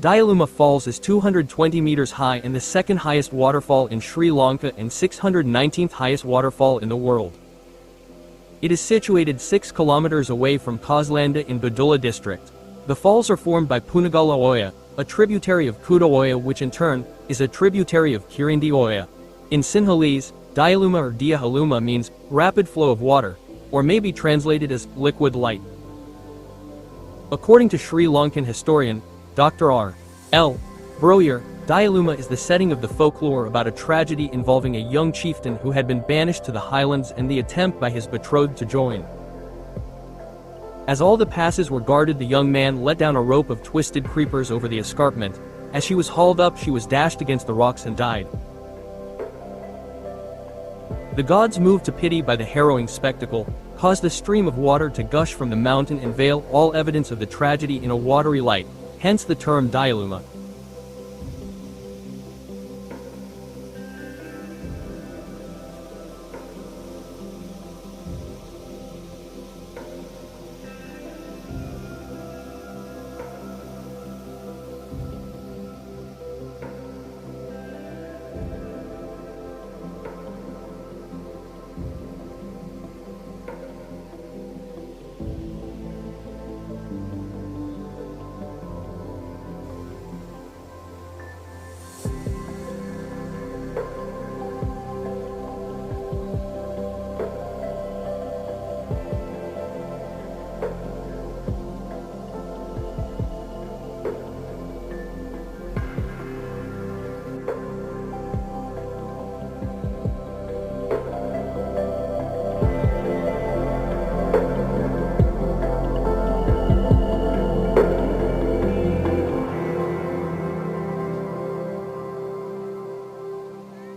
Diyaluma Falls is 220 meters high and the second highest waterfall in Sri Lanka and 619th highest waterfall in the world. It is situated 6 kilometers away from Koslanda in Badulla District. The falls are formed by Punagala Oya, a tributary of Kuda Oya, which in turn is a tributary of Kirindi Oya. In Sinhalese, Diyaluma or Diyaluma means rapid flow of water, or may be translated as liquid light. According to Sri Lankan historian Dr. R.L. Broyer, Diyaluma is the setting of the folklore about a tragedy involving a young chieftain who had been banished to the highlands and the attempt by his betrothed to join. As all the passes were guarded, the young man let down a rope of twisted creepers over the escarpment. As she was hauled up, she was dashed against the rocks and died. The gods, moved to pity by the harrowing spectacle, caused a stream of water to gush from the mountain and veil all evidence of the tragedy in a watery light, hence the term Diyaluma.